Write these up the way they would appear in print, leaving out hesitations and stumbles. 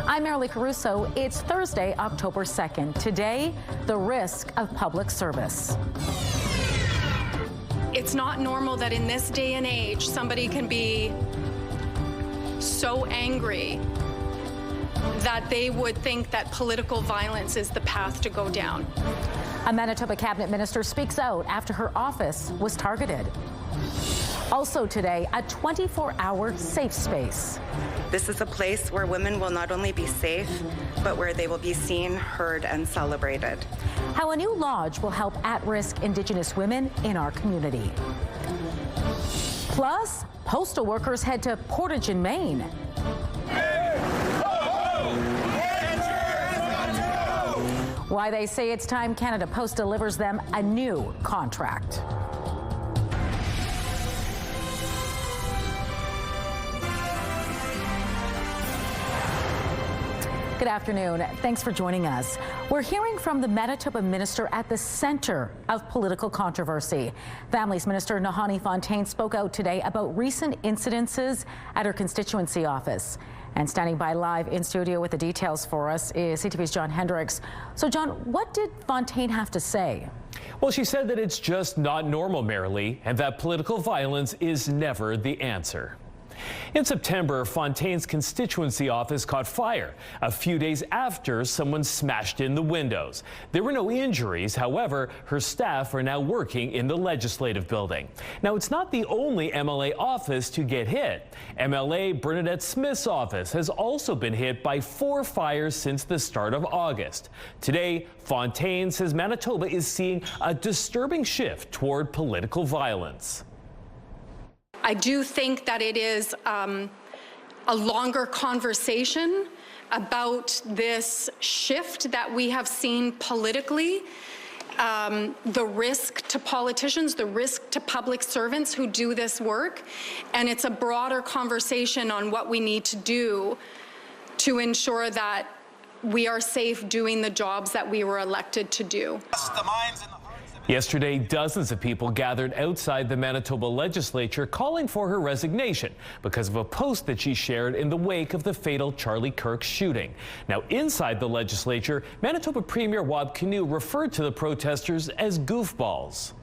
I'm Marilee Caruso. It's Thursday, October 2nd. Today, the risk of public service. It's not normal that in this day and age, somebody can be so angry that they would think that political violence is the path to go down. A Manitoba cabinet minister speaks out after her office was targeted. Also today, a 24-hour safe space. This is a place where women will not only be safe, but where they will be seen, heard, and celebrated. How a new lodge will help at-risk Indigenous women in our community. Plus, postal workers head to Portage in Maine. Why they say it's time Canada Post delivers them a new contract. Good afternoon. Thanks for joining us. We're hearing from the Manitoba minister at the center of political controversy. Families Minister Nahani Fontaine spoke out today about recent incidences at her constituency office. And standing by live in studio with the details for us is CTV's John Hendricks. So, John, what did Fontaine have to say? Well, she said that it's just not normal, Marilee, and that political violence is never the answer. In September, Fontaine's constituency office caught fire a few days after someone smashed in the windows. There were no injuries. However, her staff are now working in the legislative building. Now, it's not the only MLA office to get hit. MLA Bernadette Smith's office has also been hit by 4 fires since the start of August. Today, Fontaine says Manitoba is seeing a disturbing shift toward political violence. I do think that it is a longer conversation about this shift that we have seen politically, the risk to politicians, the risk to public servants who do this work, and it's a broader conversation on what we need to do to ensure that we are safe doing the jobs that we were elected to do. Yesterday, dozens of people gathered outside the Manitoba legislature calling for her resignation because of a post that she shared in the wake of the fatal Charlie Kirk shooting. Now, inside the legislature, Manitoba Premier Wab Kinew referred to the protesters as goofballs.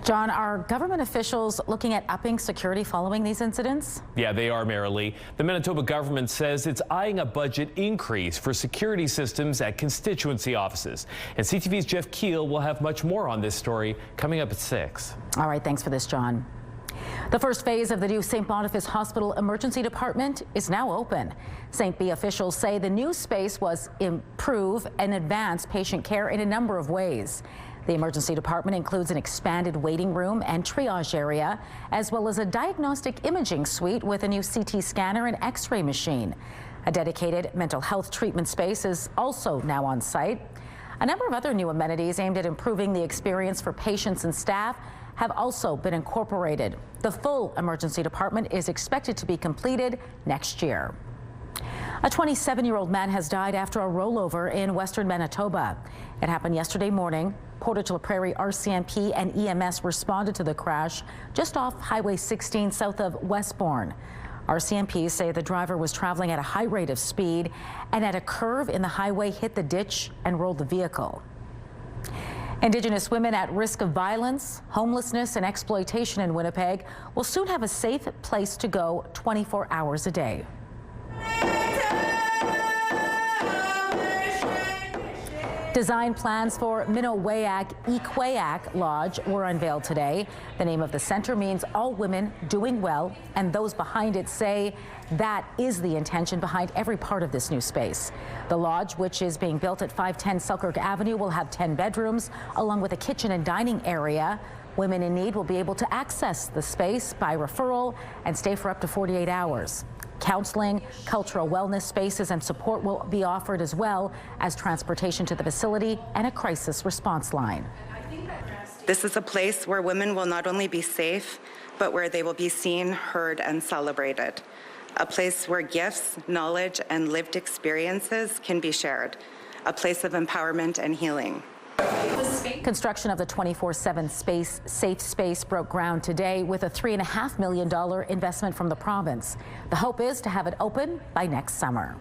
John, are government officials looking at upping security following these incidents? Yeah, they are, Marilee. The Manitoba government says it's eyeing a budget increase for security systems at constituency offices. And CTV's Jeff Keel will have much more on this story coming up at 6. All right, thanks for this, John. The first phase of the new St. Boniface Hospital Emergency Department is now open. St. B officials say the new space was improve and advance patient care in a number of ways. The emergency department includes an expanded waiting room and triage area, as well as a diagnostic imaging suite with a new CT scanner and X-ray machine. A dedicated mental health treatment space is also now on site. A number of other new amenities aimed at improving the experience for patients and staff have also been incorporated. The full emergency department is expected to be completed next year. A 27-year-old man has died after a rollover in western Manitoba. It happened yesterday morning. Portage La Prairie RCMP and EMS responded to the crash just off Highway 16 south of Westbourne. RCMP say the driver was traveling at a high rate of speed and at a curve in the highway hit the ditch and rolled the vehicle. Indigenous women at risk of violence, homelessness, and exploitation in Winnipeg will soon have a safe place to go 24 hours a day. Design plans for Minowayak Equayak Lodge were unveiled today. The name of the center means all women doing well, and those behind it say that is the intention behind every part of this new space. The lodge, which is being built at 510 Selkirk Avenue, will have 10 bedrooms, along with a kitchen and dining area. Women in need will be able to access the space by referral and stay for up to 48 hours. Counseling, cultural wellness spaces, and support will be offered, as well as transportation to the facility and a crisis response line. This is a place where women will not only be safe, but where they will be seen, heard, and celebrated. A place where gifts, knowledge, and lived experiences can be shared. A place of empowerment and healing. Construction of the 24/7 safe space broke ground today with a $3.5 million investment from the province. The hope is to have it open by next summer.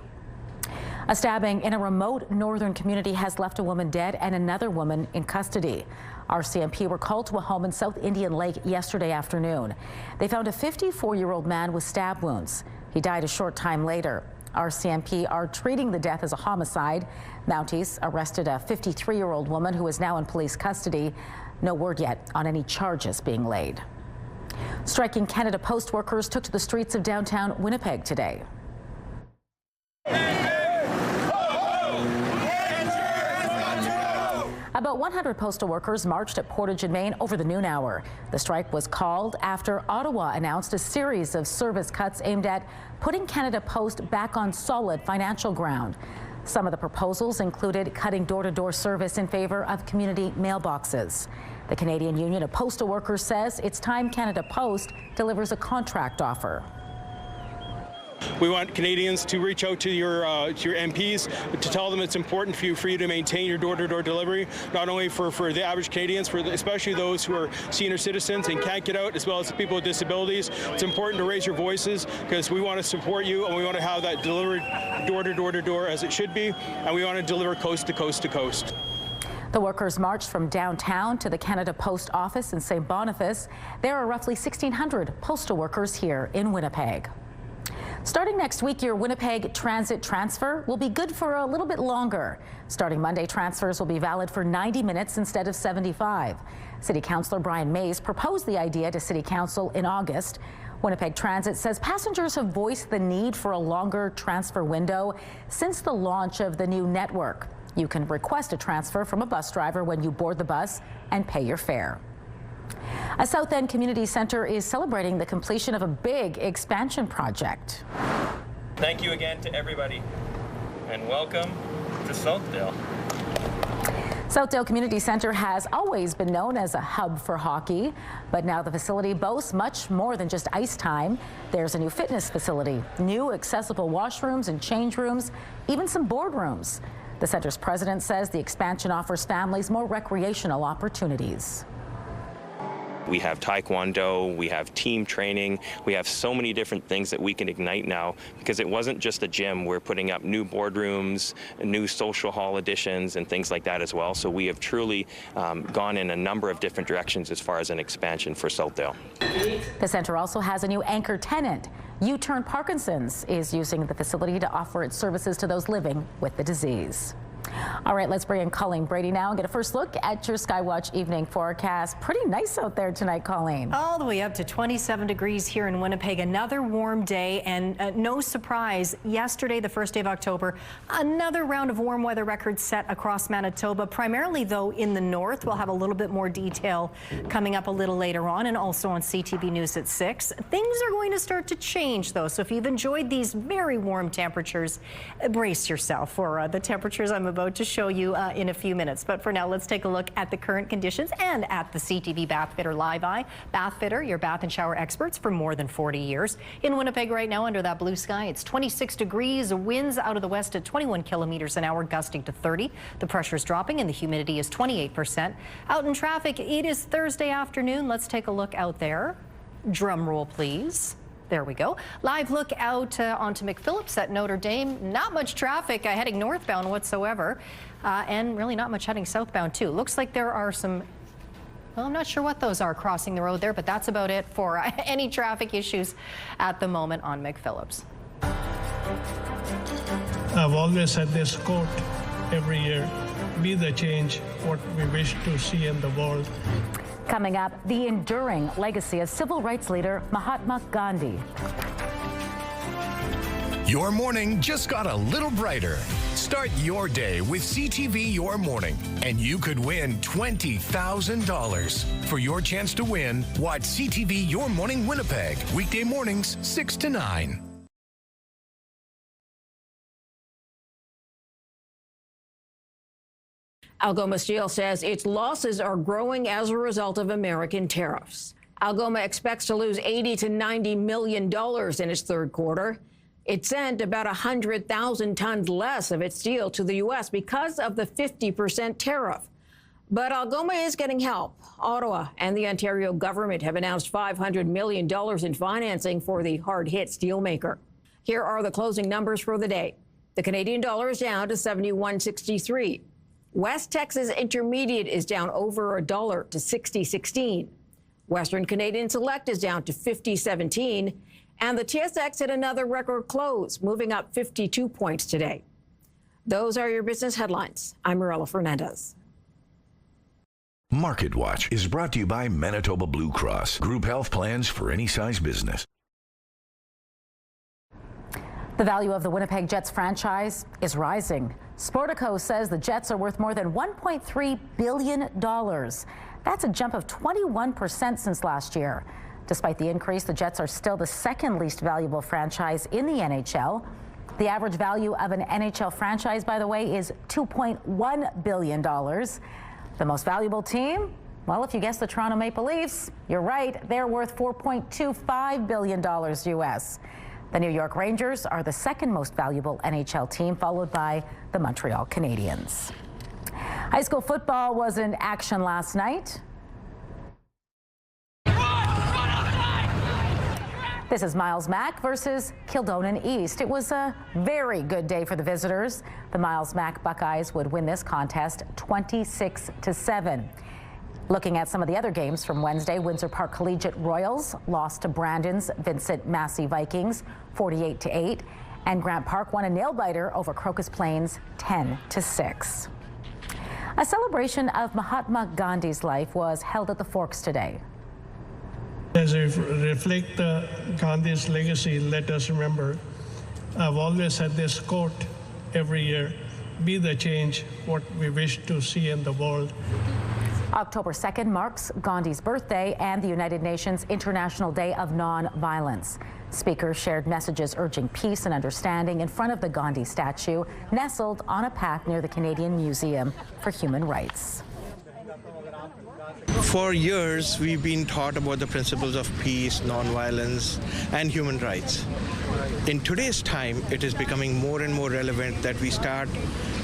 A stabbing in a remote northern community has left a woman dead and another woman in custody. RCMP were called to a home in South Indian Lake yesterday afternoon. They found a 54-year-old man with stab wounds. He died a short time later. RCMP are treating the death as a homicide. Mounties arrested a 53-year-old woman who is now in police custody. No word yet on any charges being laid. Striking Canada Post workers took to the streets of downtown Winnipeg today. About 100 postal workers marched at Portage in Maine over the noon hour. The strike was called after Ottawa announced a series of service cuts aimed at putting Canada Post back on solid financial ground. Some of the proposals included cutting door-to-door service in favor of community mailboxes. The Canadian Union of Postal Workers says it's time Canada Post delivers a contract offer. We want Canadians to reach out to your MPs to tell them it's important for you to maintain your door-to-door delivery, not only for the average Canadians, especially those who are senior citizens and can't get out, as well as the people with disabilities. It's important to raise your voices because we want to support you and we want to have that delivered door-to-door as it should be, and we want to deliver coast to coast to coast. The workers marched from downtown to the Canada Post office in St. Boniface. There are roughly 1,600 postal workers here in Winnipeg. Starting next week, your Winnipeg Transit transfer will be good for a little bit longer. Starting Monday, transfers will be valid for 90 minutes instead of 75. City Councillor Brian Mays proposed the idea to City Council in August. Winnipeg Transit says passengers have voiced the need for a longer transfer window since the launch of the new network. You can request a transfer from a bus driver when you board the bus and pay your fare. A South End Community Centre is celebrating the completion of a big expansion project. Thank you again to everybody, and welcome to Southdale. Southdale Community Centre has always been known as a hub for hockey, but now the facility boasts much more than just ice time. There's a new fitness facility, new accessible washrooms and change rooms, even some boardrooms. The centre's president says the expansion offers families more recreational opportunities. We have taekwondo, we have team training, we have so many different things that we can ignite now because it wasn't just a gym. We're putting up new boardrooms, new social hall additions and things like that as well. So we have truly gone in a number of different directions as far as an expansion for Southdale. The centre also has a new anchor tenant. U-Turn Parkinson's is using the facility to offer its services to those living with the disease. All right, let's bring in Colleen Brady now and get a first look at your Skywatch evening forecast. Pretty nice out there tonight, Colleen. All the way up to 27 degrees here in Winnipeg. Another warm day, and no surprise, yesterday, the first day of October, another round of warm weather records set across Manitoba, primarily, though, in the north. We'll have a little bit more detail coming up a little later on, and also on CTV News at 6. Things are going to start to change, though, so if you've enjoyed these very warm temperatures, brace yourself for the temperatures I'm about to show you in a few minutes. But for now, let's take a look at the current conditions and at the CTV Bath Fitter Live Eye. Bath Fitter, your bath and shower experts for more than 40 years. In Winnipeg right now, under that blue sky, it's 26 degrees. Winds out of the west at 21 kilometers an hour, gusting to 30. The pressure is dropping and the humidity is 28%. Out in traffic, it is Thursday afternoon. Let's take a look out there. Drum roll, please. There we go. Live look out onto McPhillips at Notre Dame. Not much traffic heading northbound whatsoever, and really not much heading southbound too. Looks like there are some, well, I'm not sure what those are crossing the road there, but that's about it for any traffic issues at the moment on McPhillips. I've always said this quote every year: be the change what we wish to see in the world. Coming up, the enduring legacy of civil rights leader Mahatma Gandhi. Your morning just got a little brighter. Start your day with CTV Your Morning, and you could win $20,000. For your chance to win, watch CTV Your Morning Winnipeg, weekday mornings 6 to 9. Algoma Steel says its losses are growing as a result of American tariffs. Algoma expects to lose $80 to $90 million in its third quarter. It sent about 100,000 tons less of its steel to the U.S. because of the 50% tariff. But Algoma is getting help. Ottawa and the Ontario government have announced $500 million in financing for the hard-hit steelmaker. Here are the closing numbers for the day. The Canadian dollar is down to 71.63. West Texas Intermediate is down over $1 to 60.16. Western Canadian Select is down to 50.17. And the TSX hit another record close, moving up 52 points today. Those are your business headlines. I'm Marilla Fernandez. Market Watch is brought to you by Manitoba Blue Cross. Group health plans for any size business. The value of the Winnipeg Jets franchise is rising. Sportico says the Jets are worth more than $1.3 billion. That's a jump of 21% since last year. Despite the increase, the Jets are still the second least valuable franchise in the NHL. The average value of an NHL franchise, by the way, is $2.1 billion. The most valuable team? Well, if you guessed the Toronto Maple Leafs, you're right. They're worth $4.25 billion US. The New York Rangers are the second most valuable NHL team, followed by the Montreal Canadiens. High school football was in action last night. This is Miles Mac versus Kildonan East. It was a very good day for the visitors. The Miles Mac Buckeyes would win this contest 26-7. Looking at some of the other games from Wednesday, Windsor Park Collegiate Royals lost to Brandon's Vincent Massey Vikings 48-8, and Grant Park won a nail-biter over Crocus Plains 10-6. A celebration of Mahatma Gandhi's life was held at the Forks today. As we reflect Gandhi's legacy, let us remember, I've always had this quote every year, be the change what we wish to see in the world. October 2nd marks Gandhi's birthday and the United Nations International Day of Non-Violence. Speakers shared messages urging peace and understanding in front of the Gandhi statue, nestled on a path near the Canadian Museum for Human Rights. For years, we've been taught about the principles of peace, nonviolence, and human rights. In today's time, it is becoming more and more relevant that we start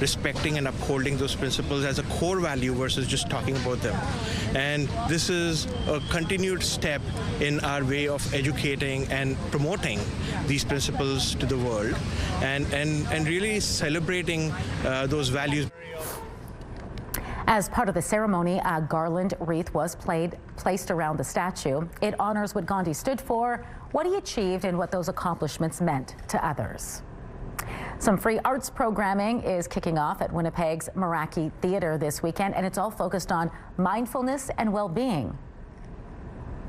respecting and upholding those principles as a core value versus just talking about them. And this is a continued step in our way of educating and promoting these principles to the world and really celebrating those values. As part of the ceremony, a garland wreath was placed around the statue. It honors what Gandhi stood for, what he achieved, and what those accomplishments meant to others. Some free arts programming is kicking off at Winnipeg's Meraki Theatre this weekend, and it's all focused on mindfulness and well-being.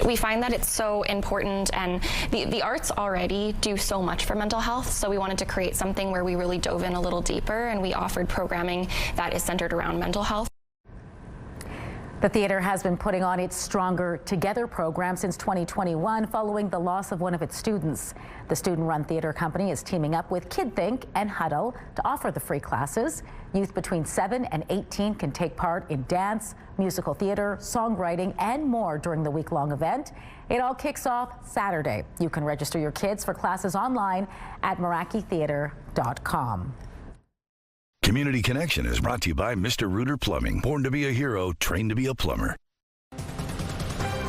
We find that it's so important, and the arts already do so much for mental health, so we wanted to create something where we really dove in a little deeper, and we offered programming that is centered around mental health. The theater has been putting on its Stronger Together program since 2021 following the loss of one of its students. The student-run theater company is teaming up with KidThink and Huddle to offer the free classes. Youth between 7 and 18 can take part in dance, musical theater, songwriting, and more during the week-long event. It all kicks off Saturday. You can register your kids for classes online at merakitheater.com. Community Connection is brought to you by Mr. Reuter Plumbing. Born to be a hero, trained to be a plumber.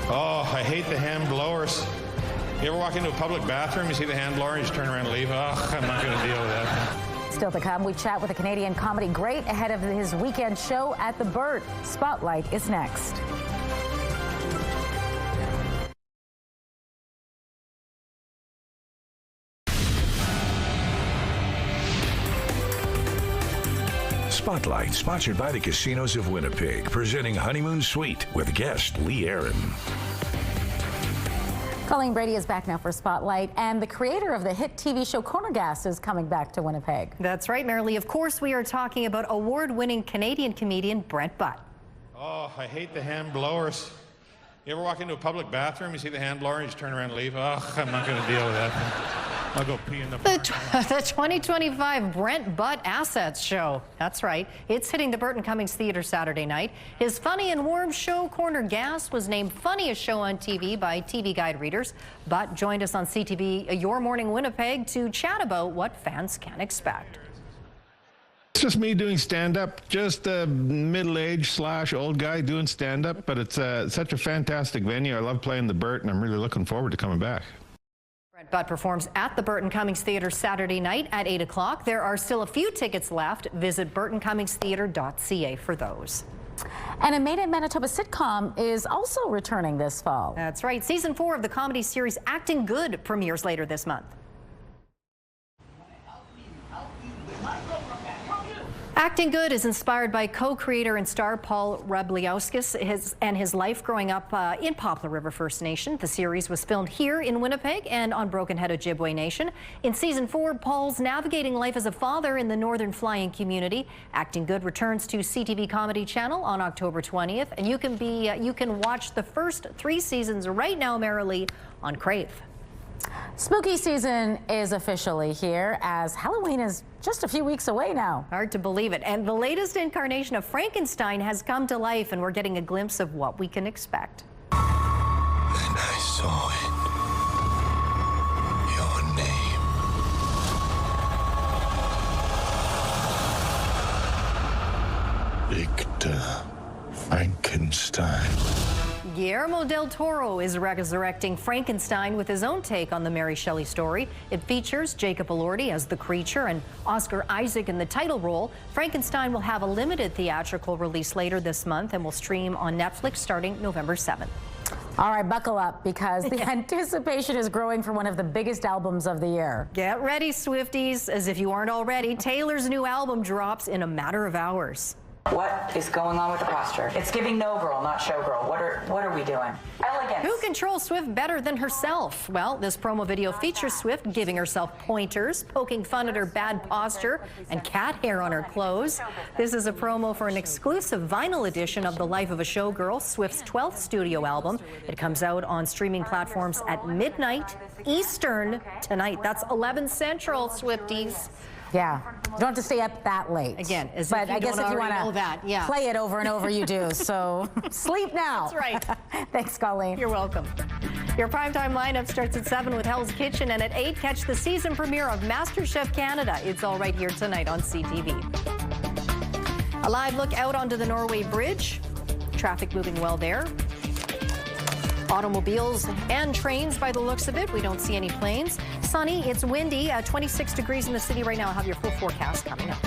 Oh, I hate the hand blowers. You ever walk into a public bathroom, you see the hand blower, and you just turn around and leave? Oh, I'm not going to deal with that. Still to come, we chat with a Canadian comedy great ahead of his weekend show at the Burt. Spotlight is next. Spotlight, sponsored by the Casinos of Winnipeg, presenting Honeymoon Suite with guest Lee Aaron. Colleen Brady is back now for Spotlight, and the creator of the hit TV show Corner Gas is coming back to Winnipeg. That's right, Marilee. Of course, we are talking about award-winning Canadian comedian Brent Butt. Oh, I hate the hand blowers. You ever walk into a public bathroom, you see the hand blower, and you just turn around and leave? Oh, I'm not going to deal with that. I'll go pee in the The 2025 Brent Butt Assets Show. That's right. It's hitting the Burton Cummings Theatre Saturday night. His funny and warm show, Corner Gas, was named funniest show on TV by TV Guide readers. Butt joined us on CTV Your Morning Winnipeg to chat about what fans can expect. It's just me doing stand-up, just a middle-aged / old guy doing stand-up, but it's such a fantastic venue. I love playing the Burt, and I'm really looking forward to coming back. Brent Butt performs at the Burton Cummings Theatre Saturday night at 8 o'clock. There are still a few tickets left. Visit burtoncummingstheatre.ca for those. And a Made in Manitoba sitcom is also returning this fall. That's right. Season 4 of the comedy series Acting Good premieres later this month. Acting Good is inspired by co-creator and star Paul Rabliauskas and his life growing up in Poplar River First Nation. The series was filmed here in Winnipeg and on Broken Head Ojibwe Nation. In Season 4, Paul's navigating life as a father in the Northern Flying community. Acting Good returns to CTV Comedy Channel on October 20th, and you can watch the first 3 seasons right now merrily on Crave. Spooky season is officially here as Halloween is just a few weeks away now. Hard to believe it. And the latest incarnation of Frankenstein has come to life, and we're getting a glimpse of what we can expect. Then I saw it. Your name. Victor Frankenstein. Guillermo del Toro is resurrecting Frankenstein with his own take on the Mary Shelley story. It features Jacob Elordi as the creature and Oscar Isaac in the title role. Frankenstein will have a limited theatrical release later this month and will stream on Netflix starting November 7th. All right, buckle up because the anticipation is growing for one of the biggest albums of the year. Get ready, Swifties. As if you aren't already, Taylor's new album drops in a matter of hours. What is going on with the posture? It's giving no girl, not showgirl. What are we doing? Elegance. Who controls Swift better than herself? Well, this promo video features Swift giving herself pointers, poking fun at her bad posture, and cat hair on her clothes. This is a promo for an exclusive vinyl edition of The Life of a Showgirl, Swift's 12th studio album. It comes out on streaming platforms at midnight Eastern tonight. That's 11 Central, Swifties. Yeah, you don't have to stay up that late. Again, but I guess if you want to play it over and over, you do. So sleep now. That's right. Thanks, Colleen. You're welcome. Your primetime lineup starts at 7 with Hell's Kitchen, and at 8, catch the season premiere of MasterChef Canada. It's all right here tonight on CTV. A live look out onto the Norway Bridge. Traffic moving well there. Automobiles and trains by the looks of it. We don't see any planes. Sunny, it's windy, 26 degrees in the city right now. I'll have your full forecast coming up.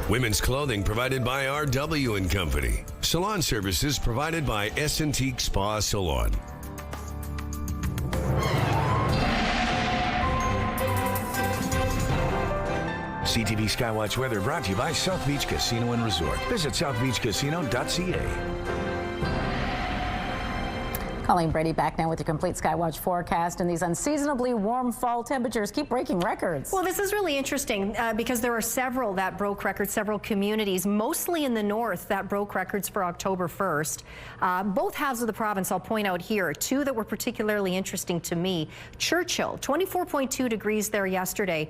Women's clothing provided by RW & Company. Salon services provided by S&T Spa Salon. CTV Skywatch weather brought to you by South Beach Casino and Resort. Visit southbeachcasino.ca. Colleen Brady back now with your complete Skywatch forecast, and these unseasonably warm fall temperatures keep breaking records. Well, this is really interesting because there are several that broke records, several communities, mostly in the north, that broke records for October 1st. Both halves of the province, I'll point out here, 2 that were particularly interesting to me. Churchill, 24.2 degrees there yesterday.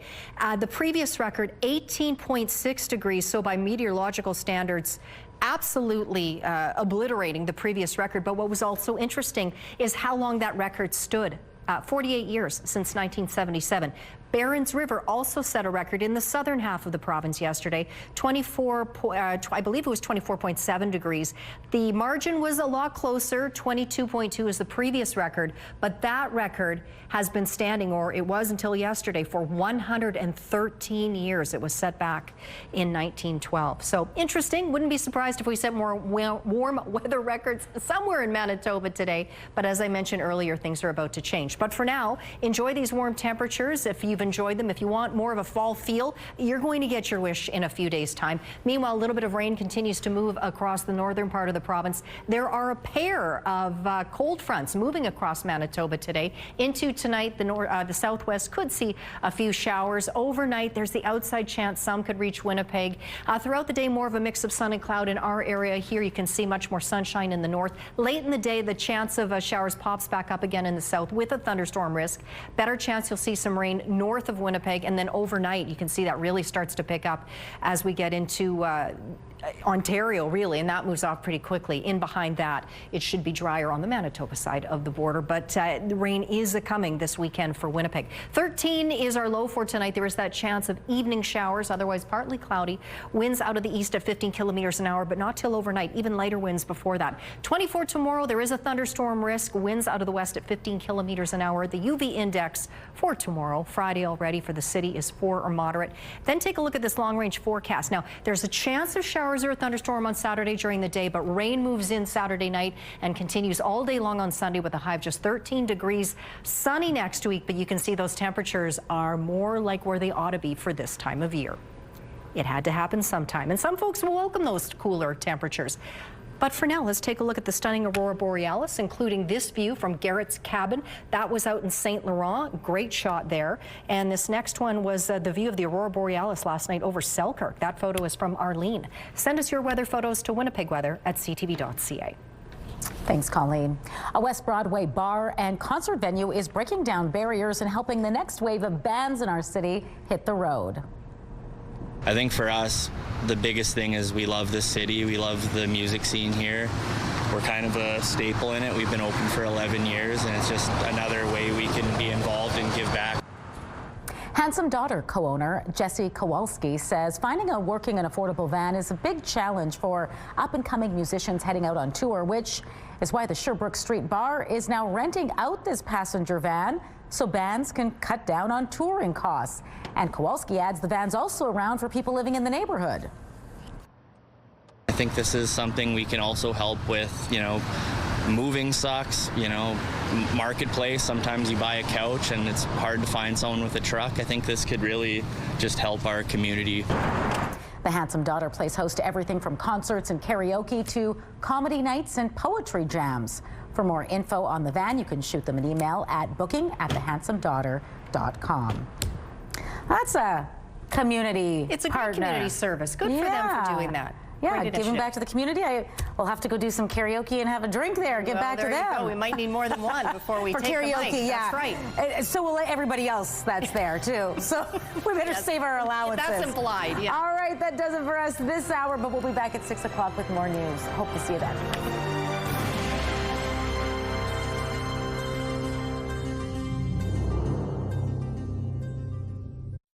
The previous record, 18.6 degrees, so by meteorological standards, absolutely obliterating the previous record. But what was also interesting is how long that record stood. 48 years since 1977. Barons River also set a record in the southern half of the province yesterday, I believe it was 24.7 degrees. The margin was a lot closer, 22.2 is the previous record, but that record has been standing, or it was until yesterday, for 113 years. It was set back in 1912. So interesting. Wouldn't be surprised if we set more warm weather records somewhere in Manitoba today. But as I mentioned earlier, things are about to change. But for now, enjoy these warm temperatures. If you've enjoyed them, if you want more of a fall feel, you're going to get your wish in a few days' time. Meanwhile, a little bit of rain continues to move across the northern part of the province. There are a pair of cold fronts moving across Manitoba today. Into tonight, the southwest could see a few showers. Overnight, there's the outside chance some could reach Winnipeg. Throughout the day, more of a mix of sun and cloud in our area. Here you can see much more sunshine in the north. Late in the day, the chance of showers pops back up again in the south with a thunderstorm risk. Better chance you'll see some rain north north of Winnipeg, and then overnight you can see that really starts to pick up as we get into Ontario, really, and that moves off pretty quickly. In behind that, it should be drier on the Manitoba side of the border, but the rain is coming this weekend for Winnipeg. 13 is our low for tonight. There is that chance of evening showers, otherwise partly cloudy. Winds out of the east at 15 kilometers an hour, but not till overnight. Even lighter winds before that. 24 tomorrow, there is a thunderstorm risk. Winds out of the west at 15 kilometers an hour. The UV index for tomorrow, Friday already for the city, is 4 or moderate. Then take a look at this long-range forecast. Now, there's a chance of showers or a thunderstorm on Saturday during the day, but rain moves in Saturday night and continues all day long on Sunday with a high of just 13 degrees. Sunny next week, but you can see those temperatures are more like where they ought to be for this time of year. It had to happen sometime, and some folks will welcome those cooler temperatures. But for now, let's take a look at the stunning aurora borealis, including this view from Garrett's cabin. That was out in St. Laurent. Great shot there. And this next one was the view of the aurora borealis last night over Selkirk. That photo is from Arlene. Send us your weather photos to winnipegweather@ctv.ca. Thanks, Colleen. A West Broadway bar and concert venue is breaking down barriers and helping the next wave of bands in our city hit the road. I think for us, the biggest thing is we love this city. We love the music scene here. We're kind of a staple in it. We've been open for 11 years, and it's just another way we can be involved and give back. Handsome Daughter co-owner Jesse Kowalski says finding a working and affordable van is a big challenge for up-and-coming musicians heading out on tour, which is why the Sherbrooke Street Bar is now renting out this passenger van so bands can cut down on touring costs. And Kowalski adds the van's also around for people living in the neighborhood. I think this is something we can also help with, moving sucks, marketplace. Sometimes you buy a couch and it's hard to find someone with a truck. I think this could really just help our community. The Handsome Daughter plays host to everything from concerts and karaoke to comedy nights and poetry jams. For more info on the van, you can shoot them an email at booking@thehandsomedaughter.com. That's a community It's a partner. good community service. Good for them for doing that. Yeah, giving back to the community. We'll have to go do some karaoke and have a drink there. Get back to them. Go. We might need more than one before we take karaoke, the mic. yeah. That's right. So will everybody else that's there too. So we better save our allowances. That's implied, yeah. All right, that does it for us this hour, but we'll be back at 6 o'clock with more news. Hope to see you then.